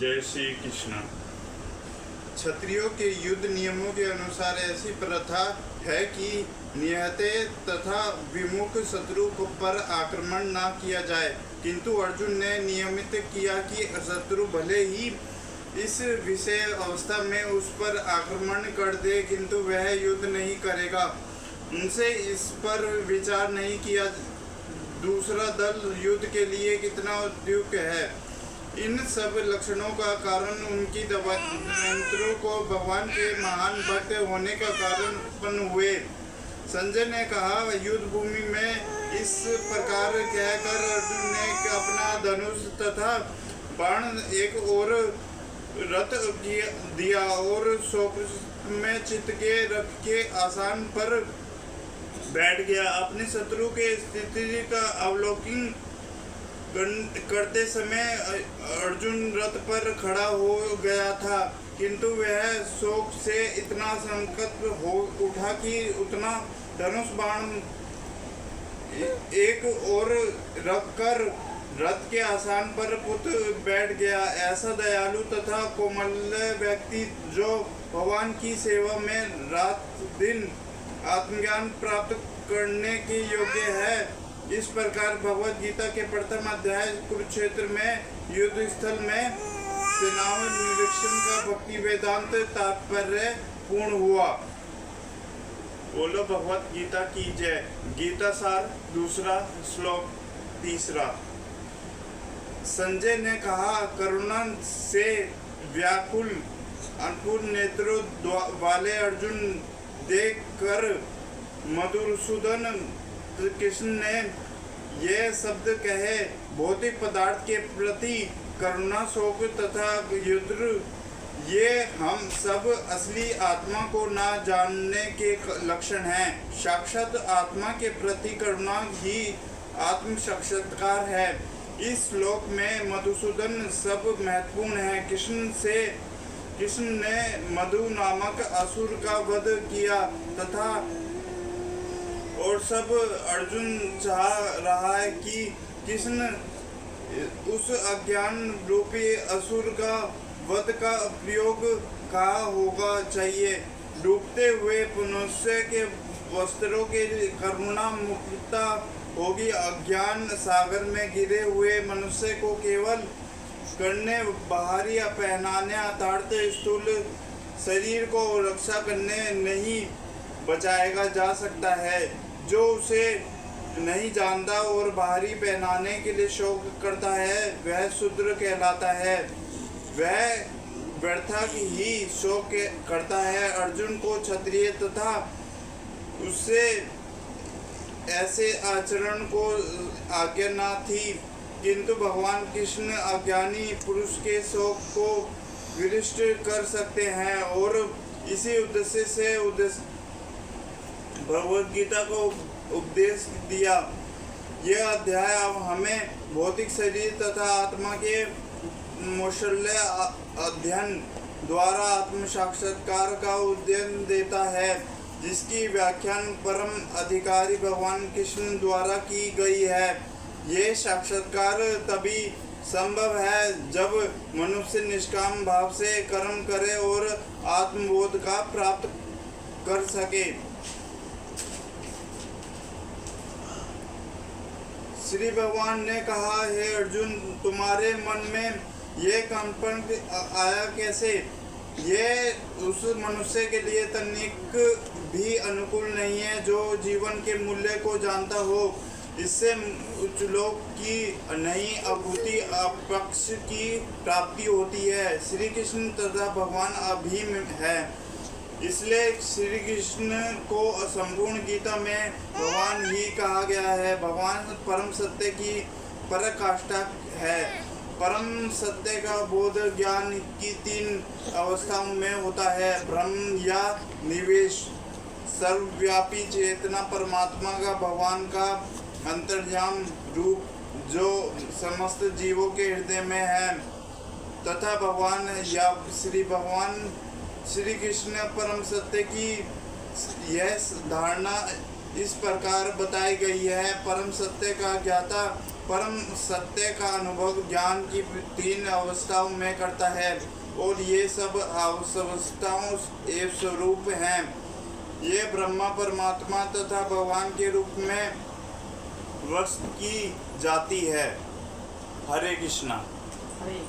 जय श्री कृष्ण। क्षत्रियों के युद्ध नियमों के अनुसार ऐसी प्रथा है कि निहते तथा विमुख शत्रु पर आक्रमण न किया जाए, किंतु अर्जुन ने नियमित किया कि शत्रु भले ही इस विषय अवस्था में उस पर आक्रमण कर दे, किंतु वह युद्ध नहीं करेगा। उनसे इस पर विचार नहीं किया दूसरा दल युद्ध के लिए कितना उद्युक्त है। इन सब लक्षणों का कारण उनकी मंत्रों को भगवान के महान भक्त होने का कारण उत्पन्न हुए। संजय ने कहा, युद्ध भूमि में इस प्रकार कहकर अर्जुन ने अपना धनुष तथा बाण एक और रथ दिया और शोक में चित्त के रख के आसन पर बैठ गया। अपने शत्रु के स्थिति का अवलोकन करते समय अर्जुन रथ पर खड़ा हो गया था, किंतु वह शोक से इतना संकट हो उठा कि उतना धनुष बाण एक और रखकर रथ के आसन पर पुत बैठ गया। ऐसा दयालु तथा कोमल व्यक्ति जो भगवान की सेवा में रात दिन आत्मज्ञान प्राप्त करने के योग्य है। इस प्रकार भगवद गीता के प्रथम अध्याय कुरुक्षेत्र में युद्ध स्थल में सेनाओं निरीक्षण का भक्ति वेदांत तात्पर्य पूर्ण हुआ। बोलो भगवत गीता की जय। गीता सार दूसरा श्लोक तीसरा। संजय ने कहा, करुणा से व्याकुल अंकुर नेत्रों वाले अर्जुन देख कर मधुसूदन कृष्ण ने ये शब्द कहे, भौतिक पदार्थ के प्रति करुणा शोक तथा युद्ध ये हम सब असली आत्मा को न जानने के लक्षण हैं। साक्षात आत्मा के प्रति करुणा ही आत्म साक्षात्कार है। इस श्लोक में मधुसूदन सब महत्वपूर्ण है। कृष्ण ने मधु नामक असुर का वध किया तथा और सब अर्जुन चाह रहा है कि कृष्ण उस अज्ञान रूपी असुर का वध का प्रयोग कहा होगा चाहिए। डूबते हुए मनुष्य के वस्त्रों के करुणा मुक्ता होगी। अज्ञान सागर में गिरे हुए मनुष्य को केवल करने बाहरी पहनाने अर्थात स्थूल शरीर को रक्षा करने नहीं बचाएगा जा सकता है। जो उसे नहीं जानता और बाहरी पहनाने के लिए शौक करता है वह शूद्र कहलाता है। वह व्यर्था ही शौक करता है। अर्जुन को क्षत्रिय तथा उससे ऐसे आचरण को आज्ञा न थी, किंतु भगवान कृष्ण अज्ञानी पुरुष के शौक को विनष्ट कर सकते हैं और इसी उद्देश्य से भगवद गीता को उपदेश दिया। यह अध्याय अब हमें भौतिक शरीर तथा आत्मा के मौशल्य अध्ययन द्वारा आत्म साक्षात्कार का उद्यम देता है, जिसकी व्याख्यान परम अधिकारी भगवान कृष्ण द्वारा की गई है। ये साक्षात्कार तभी संभव है जब मनुष्य निष्काम भाव से कर्म करे और आत्मबोध का प्राप्त कर सके। श्री भगवान ने कहा, हे अर्जुन, तुम्हारे मन में ये कंपन आया कैसे? ये उस मनुष्य के लिए तनिक भी अनुकूल नहीं है जो जीवन के मूल्य को जानता हो। इससे उच्च लोक की नई अभूति अपक्ष की प्राप्ति होती है। श्री कृष्ण तथा भगवान अभीम है, इसलिए श्री कृष्ण को संपूर्ण गीता में भगवान ही कहा गया है। भगवान परम सत्य की पराकाष्ठा है। परम सत्य का बोध ज्ञान की 3 अवस्थाओं में होता है, ब्रह्म या निवेश, सर्वव्यापी चेतना परमात्मा का भगवान का अंतर्याम रूप जो समस्त जीवों के हृदय में है, तथा भगवान या भगवान श्री कृष्ण परम सत्य की यह धारणा इस प्रकार बताई गई है। परम सत्य का ज्ञाता परम सत्य का अनुभव ज्ञान की 3 अवस्थाओं में करता है और ये सब अवस्थाओं एक स्वरूप हैं। ये ब्रह्मा परमात्मा तथा भगवान के रूप में व्यक्त की जाती है। हरे कृष्णा। हरे